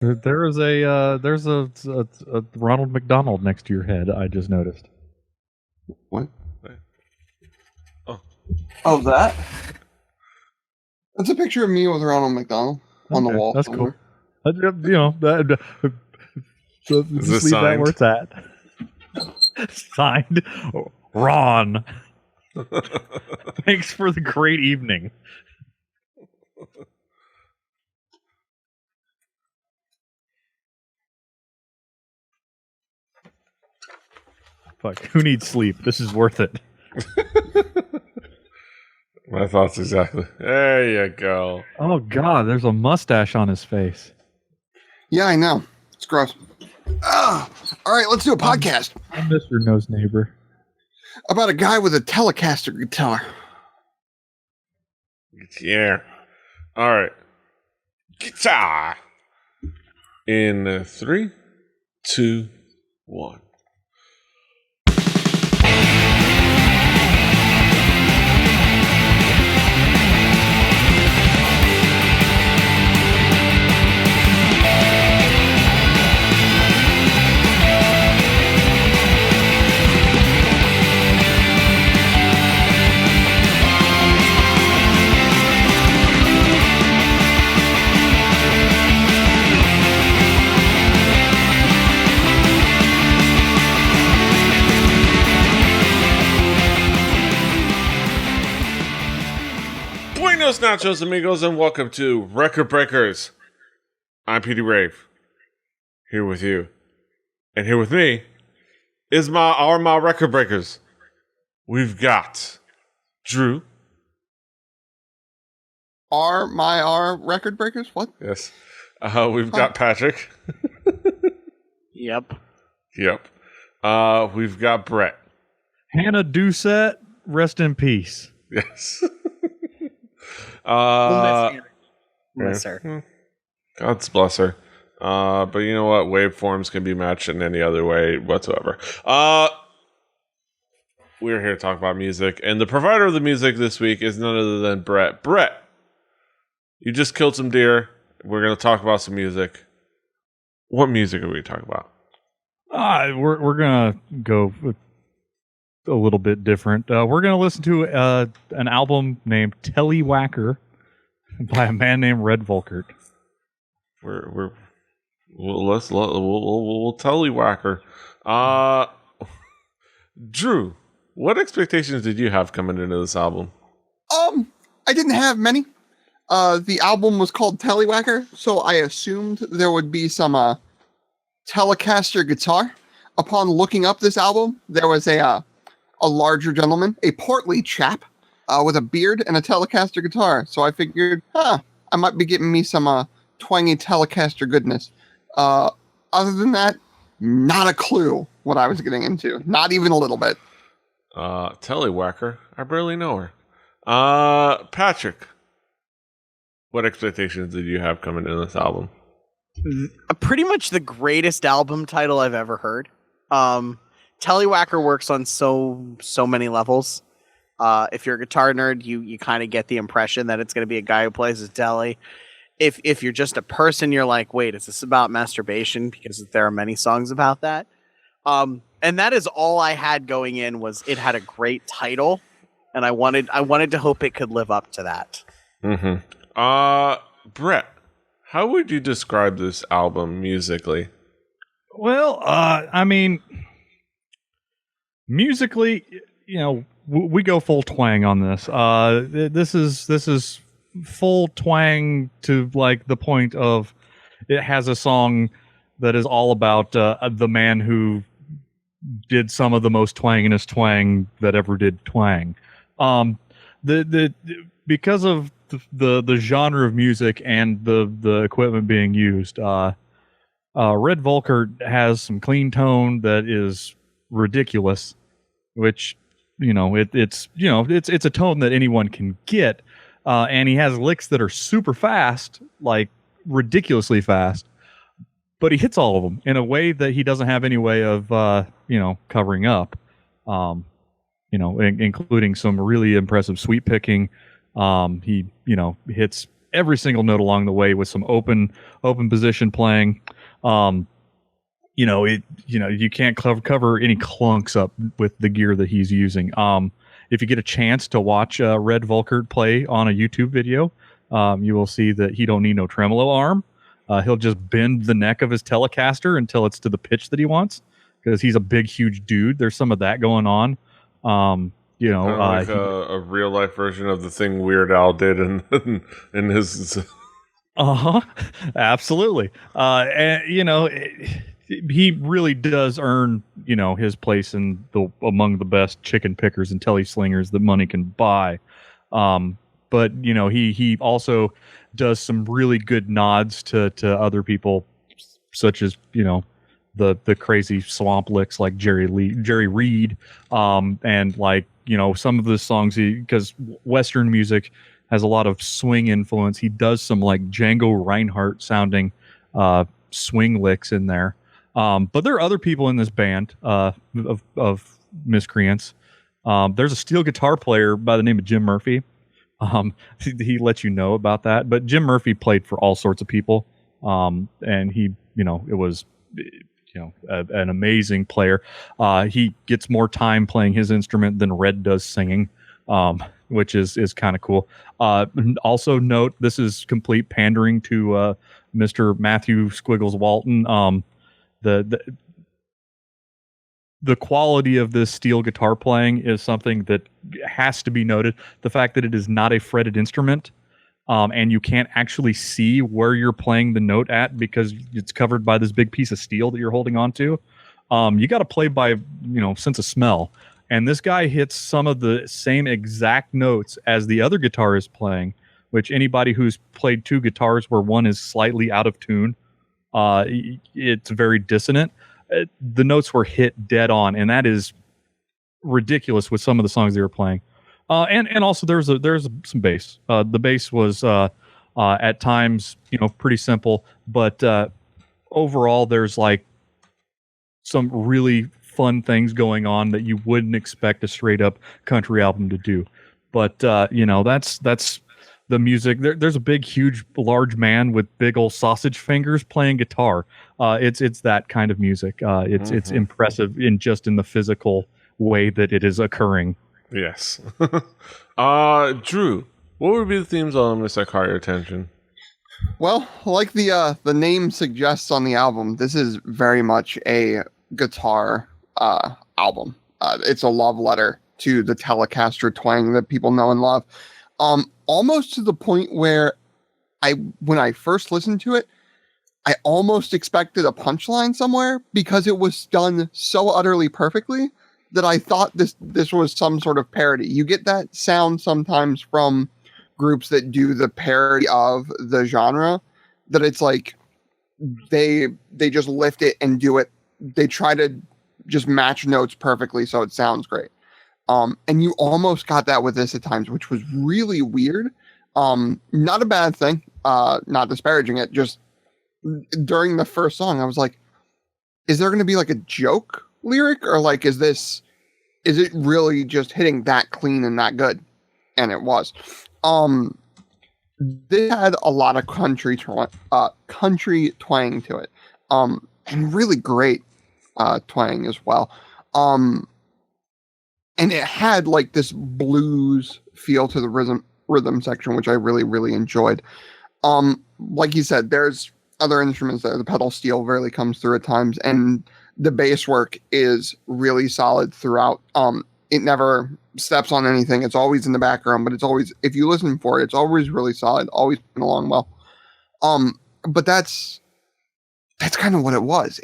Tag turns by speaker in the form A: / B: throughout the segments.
A: There's a Ronald McDonald next to your head. I just noticed.
B: What?
C: Oh.
B: Oh, that? That's a picture of me with Ronald McDonald on the wall.
A: That's
B: somewhere.
A: cool. You know that. So just leave that where it's at. Signed, Ron. Thanks for the great evening. Fuck, who needs sleep? This is worth it.
C: My thoughts exactly. There you go.
A: Oh God, there's a mustache on his face.
B: Yeah, I know. It's gross. All right, let's do a podcast.
A: I miss your nose neighbor.
B: About a guy with a Telecaster guitar.
C: Yeah. All right. Guitar. In 3, 2, 1. Buenos nachos, amigos, and welcome to Record Breakers. I'm Petey Rave, here with you, and here with me is my Record Breakers. We've got Drew.
B: Our record breakers? What?
C: Yes. We've got Patrick.
D: Yep.
C: Yep. We've got Brett.
A: Hannah Doucette, rest in peace.
C: Yes.
D: Miss her.
C: God's bless her. But you know what? Waveforms can be matched in any other way whatsoever. We're here to talk about music, and the provider of the music this week is none other than Brett. Brett, you just killed some deer. We're going to talk about some music. What music are we talking about?
A: We're gonna go a little bit different. We're gonna listen to an album named Telewacker by a man named Red Volkaert.
C: We'll Telewacker. Drew, what expectations did you have coming into this album?
B: I didn't have many. The album was called Telewacker, so I assumed there would be some Telecaster guitar. Upon looking up this album, there was a larger gentleman, a portly chap, with a beard and a Telecaster guitar. So I figured, I might be getting me some twangy Telecaster goodness. Other than that, not a clue what I was getting into. Not even a little bit.
C: Telewacker, I barely know her. Patrick, what expectations did you have coming into this album?
D: Pretty much the greatest album title I've ever heard. Telewacker works on so many levels. If you're a guitar nerd, you kind of get the impression that it's going to be a guy who plays his Tele. If you're just a person, you're like, wait, is this about masturbation? Because there are many songs about that. And that is all I had going in, was it had a great title, and I wanted to hope it could live up to that.
C: Mm-hmm. Brett, how would you describe this album musically?
A: Well, I mean, musically, you know, we go full twang on this. This is full twang to like the point of it has a song that is all about the man who did some of the most twangingest twang that ever did twang. Because of the genre of music and the equipment being used, Red Volkaert has some clean tone that is ridiculous, which it's a tone that anyone can get, and he has licks that are super fast, like ridiculously fast, but he hits all of them in a way that he doesn't have any way of covering up, including some really impressive sweep picking. He hits every single note along the way with some open position playing. You can't cover any clunks up with the gear that he's using. If you get a chance to watch Red Volkaert play on a YouTube video, you will see that he don't need no tremolo arm. He'll just bend the neck of his Telecaster until it's to the pitch that he wants, because he's a big, huge dude. There's some of that going on.
C: A real life version of the thing Weird Al did in his.
A: Absolutely. He really does earn, his place in among the best chicken pickers and telly slingers that money can buy. But he also does some really good nods to other people, such as the crazy swamp licks like Jerry Reed, and like some of the songs, because Western music has a lot of swing influence. He does some like Django Reinhardt sounding swing licks in there. But there are other people in this band of miscreants. There's a steel guitar player by the name of Jim Murphy. He lets you know about that. But Jim Murphy played for all sorts of people. And he, it was, an amazing player. He gets more time playing his instrument than Red does singing, which is kind of cool. Also note, this is complete pandering to Mr. Matthew Squiggles Walton. The quality of this steel guitar playing is something that has to be noted. The fact that it is not a fretted instrument, and you can't actually see where you're playing the note at because it's covered by this big piece of steel that you're holding on to. You got to play by, sense of smell. And this guy hits some of the same exact notes as the other guitar is playing, which anybody who's played two guitars where one is slightly out of tune, it's very dissonant. The notes were hit dead on, and that is ridiculous with some of the songs they were playing. And also there's some bass. The bass was at times pretty simple, but overall there's like some really fun things going on that you wouldn't expect a straight up country album to do. But that's the music. There's a big, huge, large man with big old sausage fingers playing guitar. It's that kind of music. It's impressive in the physical way that it is occurring.
C: Yes. Drew, what would be the theme song that caught your attention?
B: Well, like the name suggests on the album, this is very much a guitar album. It's a love letter to the Telecaster twang that people know and love. Almost to the point where when I first listened to it, I almost expected a punchline somewhere because it was done so utterly perfectly that I thought this was some sort of parody. You get that sound sometimes from groups that do the parody of the genre, that it's like they just lift it and do it. They try to just match notes perfectly so it sounds great. And you almost got that with this at times, which was really weird. Not a bad thing, not disparaging it. Just during the first song, I was like, is there going to be like a joke lyric, or like, is it really just hitting that clean and that good? And it was. This had a lot of country twang to it, and really great twang as well. And it had like this blues feel to the rhythm section, which I really, really enjoyed. Like you said, there's other instruments there. The pedal steel really comes through at times, and the bass work is really solid throughout. It never steps on anything. It's always in the background, but it's always, if you listen for it, it's always really solid, always been along well. But that's kind of what it was.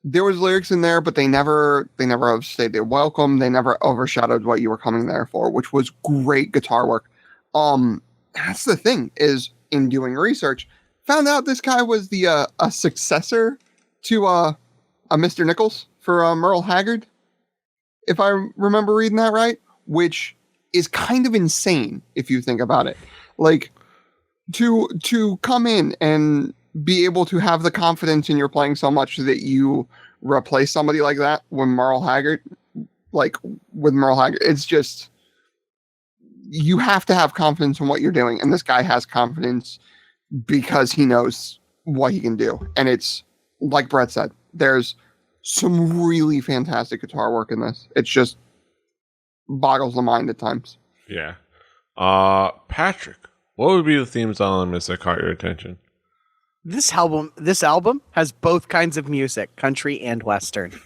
B: There was lyrics in there, but they never overstayed their welcome. They never overshadowed what you were coming there for, which was great guitar work. That's the thing, is in doing research, found out this guy was the a successor to a Mr. Nichols for Merle Haggard, if I remember reading that right, which is kind of insane if you think about it. Like, to come in and be able to have the confidence in your playing so much that you replace somebody like that with Merle Haggard, it's just, you have to have confidence in what you're doing, and this guy has confidence because he knows what he can do. And it's like Brett said, there's some really fantastic guitar work in this. It's just boggles the mind at times.
C: Yeah. Patrick, what would be the themes elements that caught your attention?
D: This album has both kinds of music, country and western,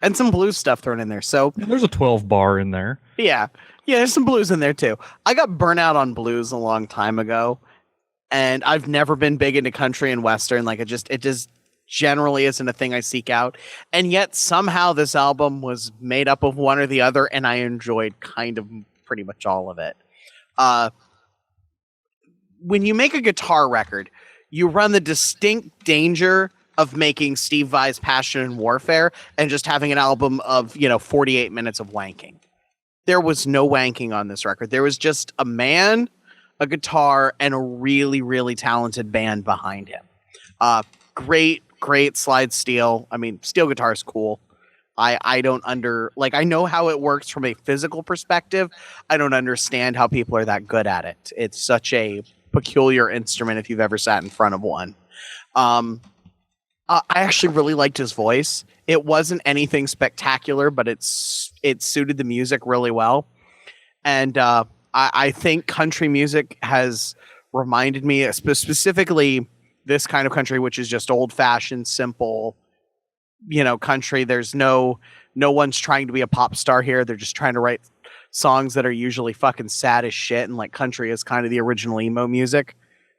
D: and some blues stuff thrown in there. So
A: There's a 12 bar in there.
D: yeah, there's some blues in there too. I got burnt out on blues a long time ago, and I've never been big into country and western. Like it just generally isn't a thing I seek out. And yet somehow this album was made up of one or the other, and I enjoyed kind of pretty much all of it. When you make a guitar record, you run the distinct danger of making Steve Vai's Passion and Warfare and just having an album of, 48 minutes of wanking. There was no wanking on this record. There was just a man, a guitar, and a really, really talented band behind him. Great slide steel. I mean, steel guitar is cool. I know how it works from a physical perspective. I don't understand how people are that good at it. It's such a peculiar instrument if you've ever sat in front of one. I actually really liked his voice. It wasn't anything spectacular, but it suited the music really well. And I think country music has reminded me, specifically this kind of country, which is just old-fashioned, simple, country. There's no one's trying to be a pop star here. They're just trying to write songs that are usually fucking sad as shit. And like country is kind of the original emo music.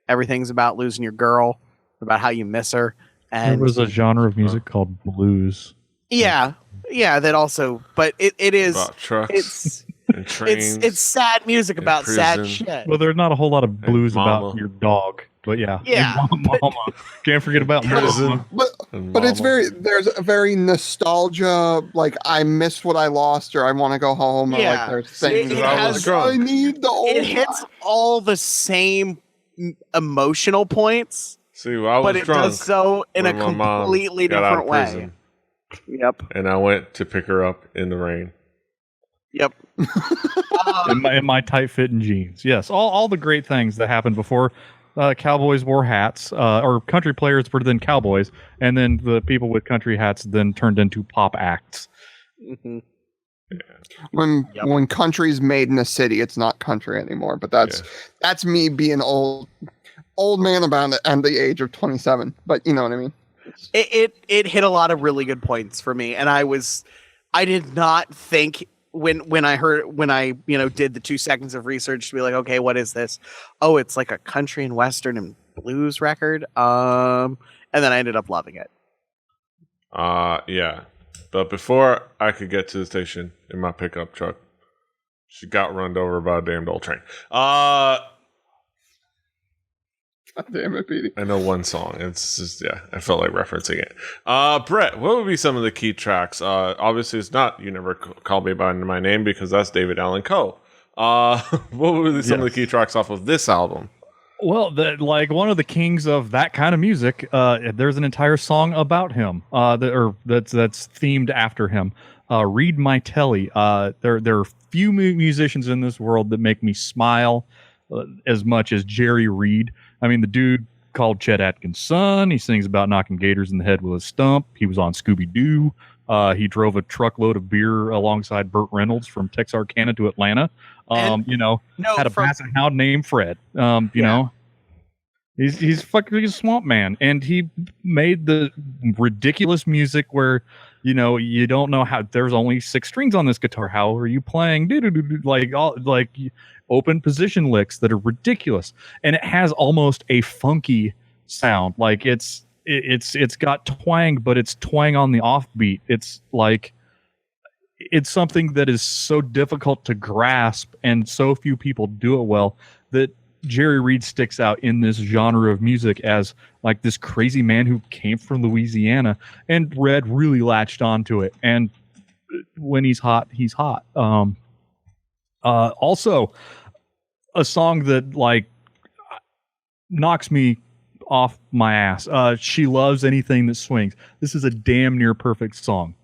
D: Everything's about losing your girl, about how you miss her. And
A: There was a genre of music called blues.
D: yeah, that also, but it is
C: About trucks
D: it's
C: and trains.
D: it's sad music
C: in
D: about sad
C: prison.
D: shit.
A: Well, there's not a whole lot of blues
C: Mama.
A: about your dog, but yeah.
D: Yeah,
A: And Mama. Can't forget about
C: Prison.
A: Mama.
B: But it's there's a very nostalgia, like I missed what I lost, or I want to go home, or
D: Yeah.
B: like there's things
D: It
B: that I
D: has-
B: was I need the old
D: It hits all the same emotional points,
C: See, well, I was
D: but it
C: drunk
D: does so in a
C: when my mom
D: completely
C: got out of
D: different way.
C: prison,
D: Yep.
C: and I went to pick her up in the rain.
D: Yep.
A: in my tight fitting jeans. Yes, all the great things that happened before cowboys wore hats, or country players were then cowboys, and then the people with country hats then turned into pop acts.
D: Mhm. Yep.
B: when country's made in a city, it's not country anymore. But that's me being old man about it and the age of 27. But you know what I mean.
D: It hit a lot of really good points for me, and I did not think when I did the 2 seconds of research to be like, okay, what is this? Oh, it's like a country and western and blues record. And then I ended up loving it.
C: Yeah. But before I could get to the station in my pickup truck, she got run over by a damned old train.
B: God damn it, Petey.
C: I know one song. It's just, I felt like referencing it. Brett, what would be some of the key tracks? Obviously, it's not You Never Call Me By My Name because that's David Allan Coe. What would be some of the key tracks off of this album?
A: Well, like one of the kings of that kind of music, there's an entire song about him, that's themed after him. Read My Telly. There are few musicians in this world that make me smile as much as Jerry Reed. I mean, the dude called Chet Atkins' son. He sings about knocking gators in the head with a stump. He was on Scooby-Doo. He drove a truckload of beer alongside Burt Reynolds from Texarkana to Atlanta. Had a basset hound named Fred. You know, he's fucking a swamp man, and he made the ridiculous music where you don't know how. There's only 6 strings on this guitar. How are you playing? Like open position licks that are ridiculous, and it has almost a funky sound. Like it's got twang, but it's twang on the offbeat. It's like it's something that is so difficult to grasp, and so few people do it well, that Jerry Reed sticks out in this genre of music as like this crazy man who came from Louisiana, and Red really latched onto it. And when he's hot, he's hot. Also, a song that like knocks me off my ass. She Loves Anything That Swings. This is a damn near perfect song.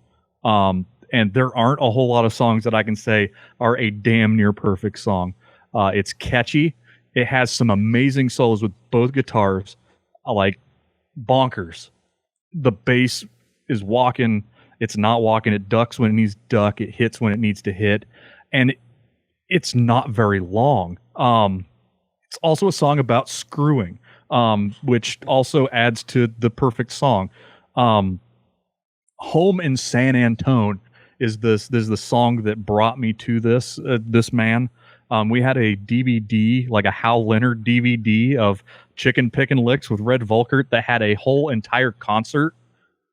A: And there aren't a whole lot of songs that I can say are a damn near perfect song. It's catchy. It has some amazing solos with both guitars, like bonkers. The bass is walking. It's not walking. It ducks when it needs to duck. It hits when it needs to hit. And it's not very long. It's also a song about screwing, which also adds to the perfect song. Home in San Antone is the song that brought me to this man. We had a DVD, like a Hal Leonard DVD of Chicken Pickin' Licks with Red Volkaert that had a whole entire concert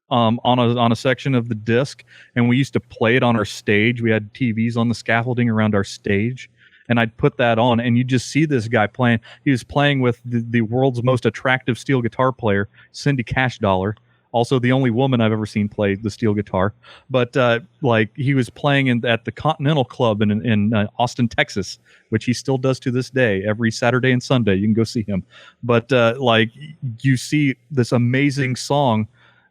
A: on a section of the disc, and we used to play it on our stage. We had TVs on the scaffolding around our stage, and I'd put that on, and you just see this guy playing. He was playing with the world's most attractive steel guitar player, Cindy Cash Dollar. Also, the only woman I've ever seen play the steel guitar. But like he was playing at the Continental Club in Austin, Texas, which he still does to this day. Every Saturday and Sunday, you can go see him. But like you see this amazing song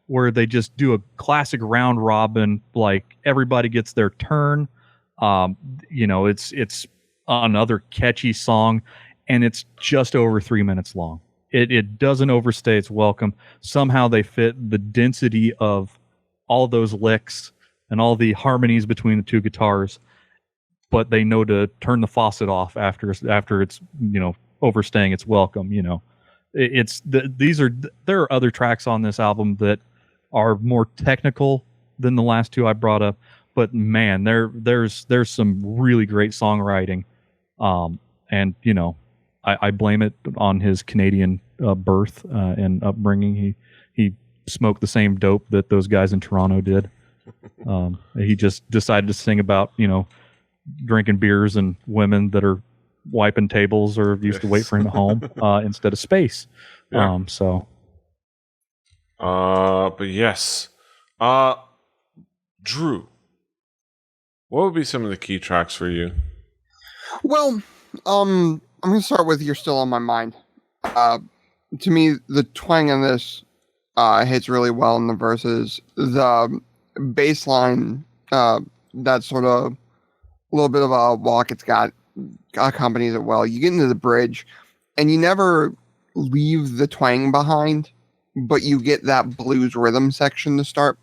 A: where they just do a classic round robin. Like everybody gets their turn. It's another catchy song, and it's just over 3 minutes long. It doesn't overstay its welcome. Somehow they fit the density of all those licks and all the harmonies between the two guitars, but they know to turn the faucet off after it's overstaying its welcome. There are other tracks on this album that are more technical than the last two I brought up, but man, there's some really great songwriting, and I blame it on his Canadian birth and upbringing. He smoked the same dope that those guys in Toronto did. He just decided to sing about drinking beers and women that are wiping tables or used to wait for him at home instead of space.
C: Yeah. But yes, Drew, what would be some of the key tracks for you?
B: Well, I'm going to start with You're Still on My mind. To me, the twang in this hits really well in the verses. The bass line, that sort of a little bit of a walk it's got accompanies it well. You get into the bridge, and you never leave the twang behind, but you get that blues rhythm section to start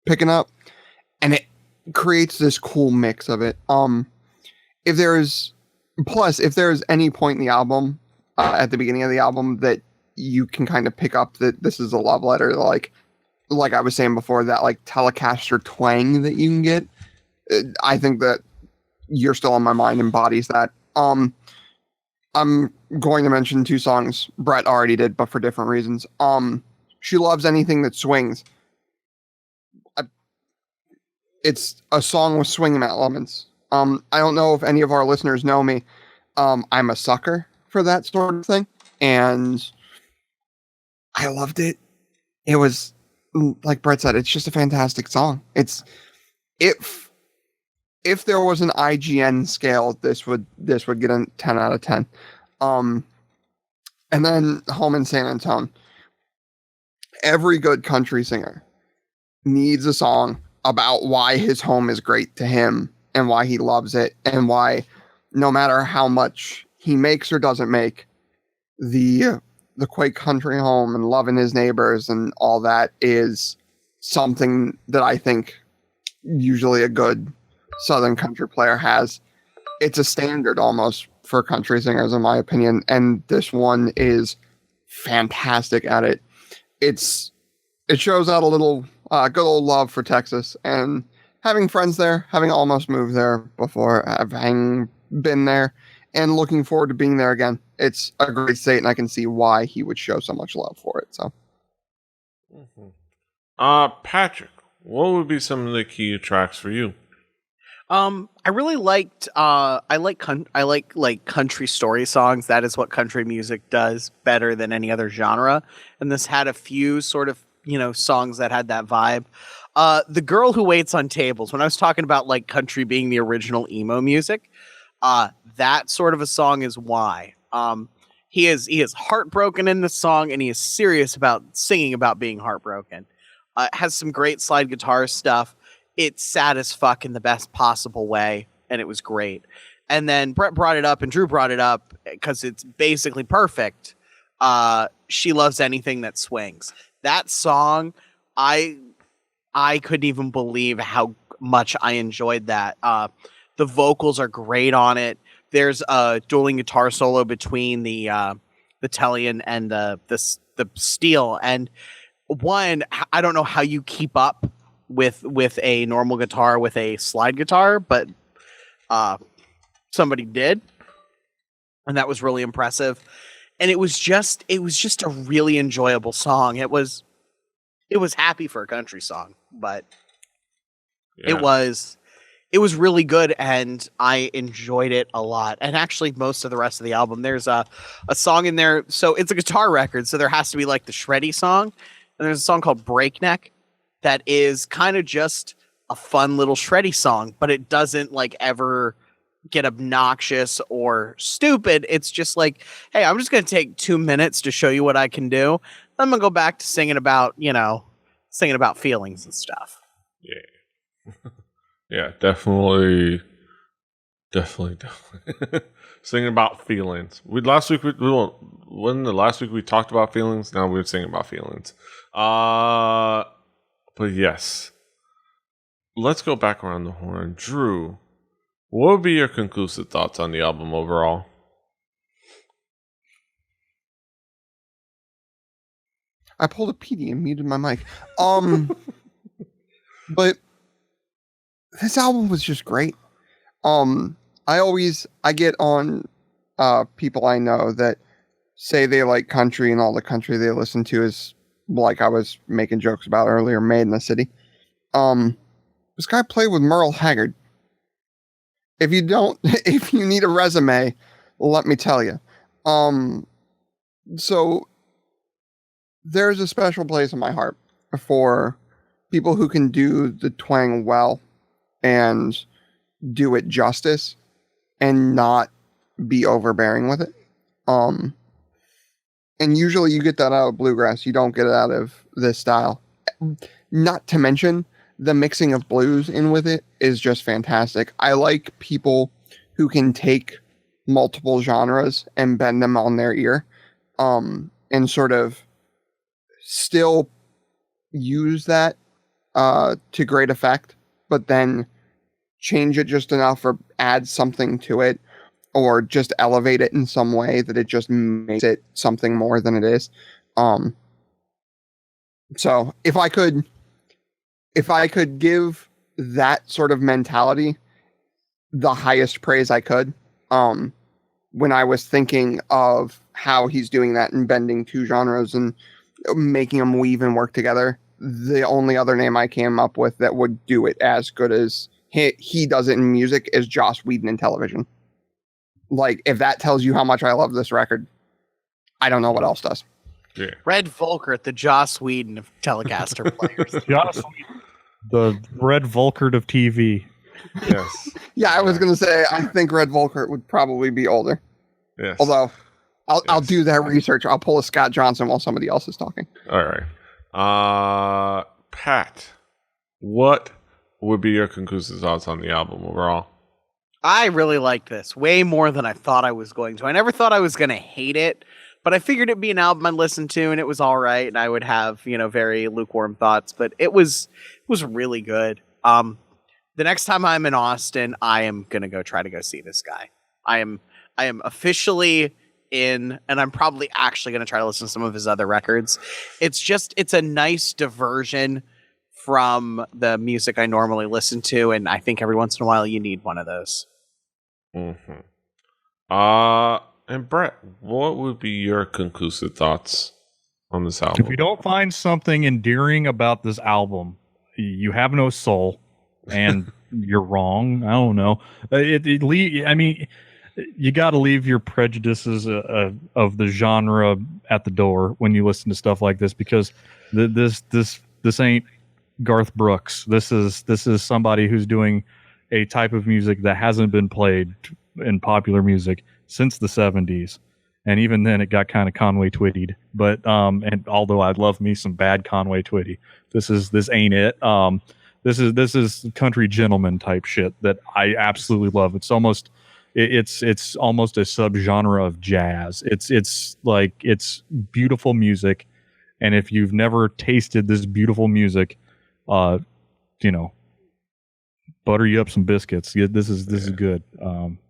B: picking up, and it creates this cool mix of it. If there's any point in the album, at the beginning of the album, that you can kind of pick up that this is a love letter, like I was saying before, that like Telecaster twang that you can get, I think that You're Still on My mind embodies that. I'm going to mention two songs Brett already did, but for different reasons. She Loves Anything That Swings. It's a song with swinging elements. I don't know if any of our listeners know me. I'm a sucker for that sort of thing, and I loved it. It was, like Brett said, it's just a fantastic song. It's if there was an IGN scale, this would get a 10 out of 10. And then Home in San Antone. Every good country singer needs a song about why his home is great to him and why he loves it, and why no matter how much he makes or doesn't make, the Quake country home and loving his neighbors and all that is something that I think usually a good Southern country player has. It's a standard almost for country singers, in my opinion, and this one is fantastic at it. It shows out a little good old love for Texas, and having friends there, having almost moved there before, having been there, and looking forward to being there again. It's a great state, and I can see why he would show so much love for it. So,
C: Patrick, what would be some of the key tracks for you?
D: I really liked I like country story songs. That is what country music does better than any other genre. And this had a few sort of, songs that had that vibe. The Girl Who Waits on Tables, when I was talking about like country being the original emo music, that sort of a song is why. He is heartbroken in the song, and he is serious about singing about being heartbroken. It has some great slide guitar stuff. It's sad as fuck in the best possible way, and it was great. And then Brett brought it up and Drew brought it up because it's basically perfect. She Loves Anything That Swings. That song, I couldn't even believe how much I enjoyed that. The vocals are great on it. There's a dueling guitar solo between the Telian and the steel. And one, I don't know how you keep up with a normal guitar with a slide guitar, but somebody did, and that was really impressive. And it was just a really enjoyable song. It was happy for a country song, but it was really good, and I enjoyed it a lot. And actually, most of the rest of the album, there's a song in there. So it's a guitar record, so there has to be like the shreddy song, and there's a song called Breakneck that is kind of just a fun little shreddy song, but it doesn't like ever get obnoxious or stupid. It's just like, hey, I'm just going to take 2 minutes to show you what I can do. I'm going to go back to singing about feelings and stuff.
C: Yeah. Yeah, definitely. Singing about feelings. Last week we talked about feelings, now we're singing about feelings. But yes. Let's go back around the horn. Drew, what would be your conclusive thoughts on the album overall?
B: I pulled a PD and muted my mic. But this album was just great. I get on people I know that say they like country and all the country they listen to is, like I was making jokes about earlier, Made in the City. This guy played with Merle Haggard. If you need a resume, let me tell you. So there's a special place in my heart for people who can do the twang well and do it justice and not be overbearing with it. And usually you get that out of bluegrass. You don't get it out of this style. Not to mention, the mixing of blues in with it is just fantastic. I like people who can take multiple genres and bend them on their ear, and sort of still use that to great effect, but then change it just enough or add something to it, or just elevate it in some way that it just makes it something more than it is. So if I could give that sort of mentality the highest praise I could, when I was thinking of how he's doing that and bending two genres and making them weave and work together, the only other name I came up with that would do it as good as he does it in music is Joss Whedon in television. Like, if that tells you how much I love this record, I don't know what else does.
C: Yeah.
D: Red Volkaert, the Joss Whedon of Telecaster players.
A: Joss Whedon, the Red Volkaert of TV.
C: Yes.
B: Yeah, I was going to say, I think Red Volkaert would probably be older.
C: Yes.
B: Although, I'll do that research. I'll pull a Scott Johnson while somebody else is talking.
C: All right. Pat, what would be your conclusive thoughts on the album overall?
D: I really liked this way more than I thought I was going to. I never thought I was going to hate it, but I figured it'd be an album I'd listen to and it was all right, and I would have, very lukewarm thoughts, but it was really good. The next time I'm in Austin, I am going to go try to go see this guy. I am officially in, and I'm probably actually going to try to listen to some of his other records. It's a nice diversion from the music I normally listen to, and I think every once in a while you need one of those.
C: Mm-hmm. And Brett, what would be your conclusive thoughts on this album?
A: If you don't find something endearing about this album, you have no soul, and you're wrong. I don't know. You got to leave your prejudices of the genre at the door when you listen to stuff like this, because this ain't Garth Brooks. This is somebody who's doing a type of music that hasn't been played in popular music since the 70s, and even then it got kind of Conway Twittied. But and although I love me some bad Conway Twitty, this ain't it. This is country gentleman type shit that I absolutely love. It's almost It's almost a subgenre of jazz. It's beautiful music, and if you've never tasted this beautiful music, you know, butter you up some biscuits. This is good.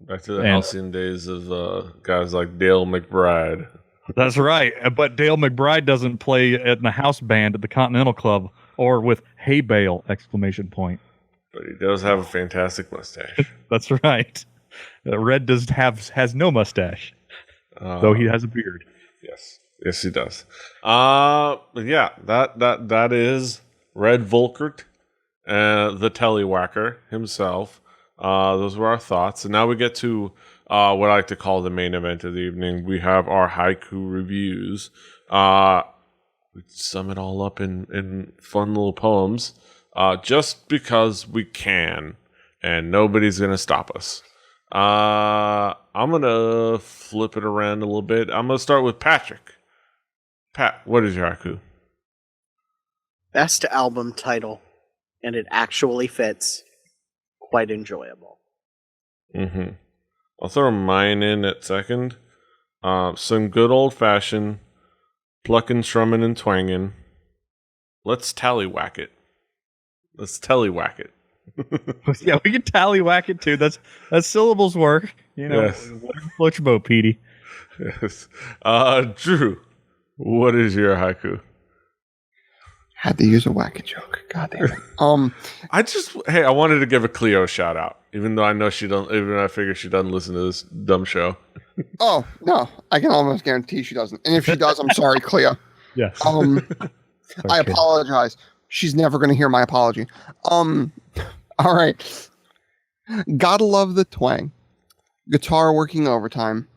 C: Back to the halcyon days of guys like Dale McBride.
A: That's right. But Dale McBride doesn't play in the house band at the Continental Club or with Hay Bale! Exclamation point.
C: But he does have a fantastic mustache.
A: That's right. Red has no mustache, though he has a beard.
C: Yes, he does. Yeah, that is Red Volkaert, the Telewacker himself. Those were our thoughts, and now we get to what I like to call the main event of the evening. We have our haiku reviews. We sum it all up in fun little poems, just because we can, and nobody's gonna stop us. I'm gonna flip it around a little bit. I'm gonna start with Patrick. Pat, what is your haiku?
D: Best album title, and it actually fits. Quite enjoyable.
C: I'll throw mine in at second. Some good old fashioned plucking, strumming, and twanging. Let's tallywhack it.
A: Yeah, we can tallywhack it too. That's syllables work. You know,
C: Yes.
A: float your boat, Petey.
C: Yes. Drew, what is your haiku?
B: Had to use a wacky joke. God damn it.
C: I wanted to give a Cleo shout out, even though I know she don't. Even though I figure she doesn't listen to this dumb show.
B: Oh no, I can almost guarantee she doesn't. And if she does, I'm sorry, Cleo.
A: Yes.
B: I apologize. She's never going to hear my apology. All right. Gotta love the twang. Guitar working overtime.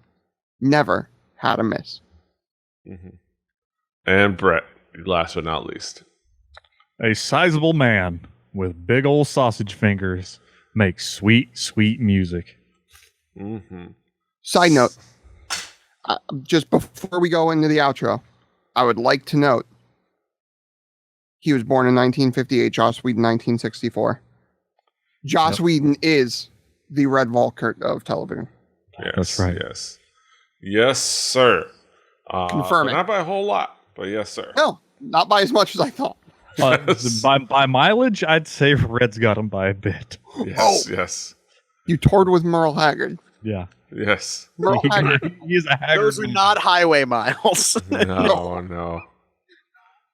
B: Never had a miss.
C: And Brett, last but not least.
A: A sizable man with big old sausage fingers makes sweet, sweet music.
B: Side note, just before we go into the outro, I would like to note he was born in 1958, Joss Whedon 1964. Joss Whedon is the Red Volkaert of television.
C: Yes,
A: That's right.
C: Yes, sir.
B: Confirm it.
C: Not by a whole lot, but yes, sir.
B: No, not by as much as I thought.
A: By mileage, I'd say Red's got him by a bit.
C: Yes.
B: You toured with Merle Haggard.
A: Yeah.
C: Yes.
B: Merle Haggard.
A: He's a Haggard.
D: Those are not highway miles.
C: No.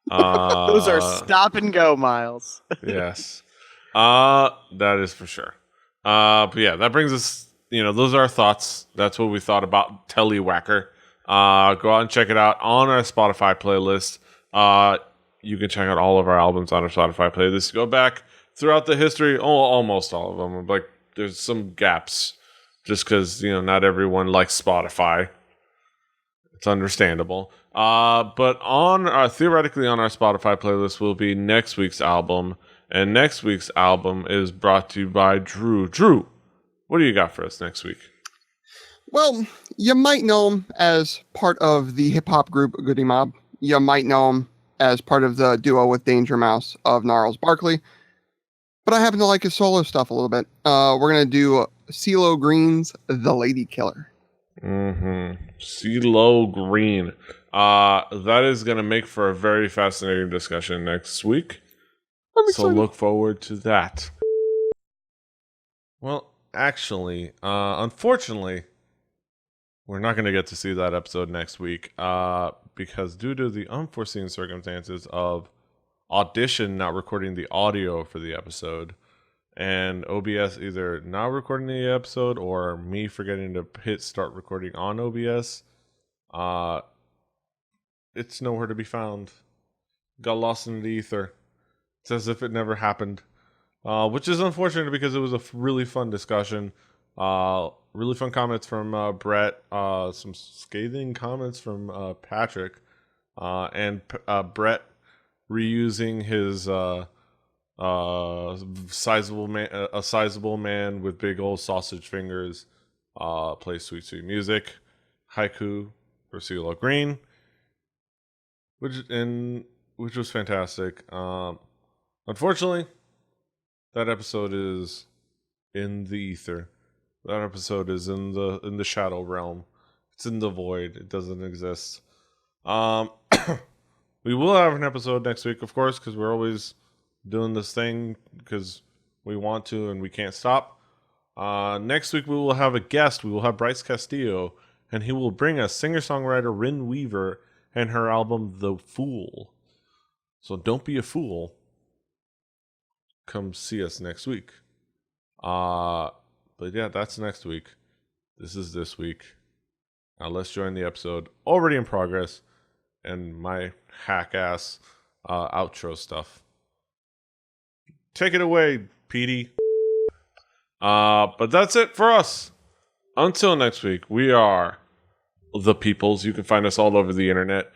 D: Those are stop and go miles.
C: Yes. That is for sure. But yeah, that brings us, those are our thoughts. That's what we thought about Telewacker. Go out and check it out on our Spotify playlist. You can check out all of our albums on our Spotify playlist. Go back throughout the history, almost all of them. Like, there's some gaps just because, not everyone likes Spotify. It's understandable. But theoretically on our Spotify playlist will be next week's album. And next week's album is brought to you by Drew. Drew, what do you got for us next week?
B: Well, you might know him as part of the hip-hop group Goody Mob. You might know him as part of the duo with Danger Mouse of Gnarls Barkley. But I happen to like his solo stuff a little bit. We're going to do CeeLo Green's The Lady Killer.
C: CeeLo Green. That is going to make for a very fascinating discussion next week. So look forward to that. Well, actually, unfortunately, we're not going to get to see that episode next week because due to the unforeseen circumstances of Audition not recording the audio for the episode and OBS either not recording the episode or me forgetting to hit start recording on OBS, it's nowhere to be found. Got lost in the ether. It's as if it never happened, which is unfortunate because it was a really fun discussion. Really fun comments from Brett, some scathing comments from Patrick, and Brett reusing his sizable man with big old sausage fingers plays sweet sweet music. Haiku for CeeLo Green, which was fantastic. Unfortunately, that episode is in the ether. That episode is in the shadow realm. It's in the void. It doesn't exist. We will have an episode next week, of course, because we're always doing this thing because we want to and we can't stop. Next week we will have a guest. We will have Bryce Castillo, and he will bring us singer-songwriter Rin Weaver and her album The Fool. So don't be a fool. Come see us next week. But yeah, that's next week. This is this week. Now let's join the episode already in progress and my hack-ass outro stuff. Take it away, Petey. But that's it for us. Until next week, we are the Peoples. You can find us all over the internet.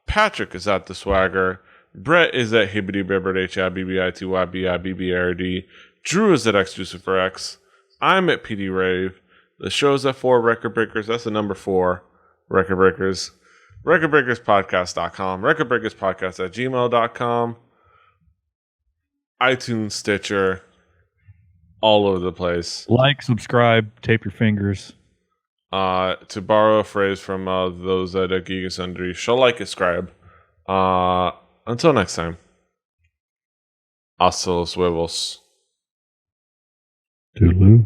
C: Patrick is at The Swagger. Brett is at HibbityBibbert, HIBBITYBIBBRD. Drew is at XJuciferX. I'm at PD Rave. The show's at 4 Record Breakers. That's the number 4 Record Breakers. RecordBreakersPodcast.com. RecordBreakersPodcast@gmail.com. iTunes, Stitcher, all over the place.
A: Like, subscribe, tape your fingers.
C: To borrow a phrase from those at Giga Sundry, shall like it, scribe. Until next time. Hasta los huevos.
A: Toodaloo.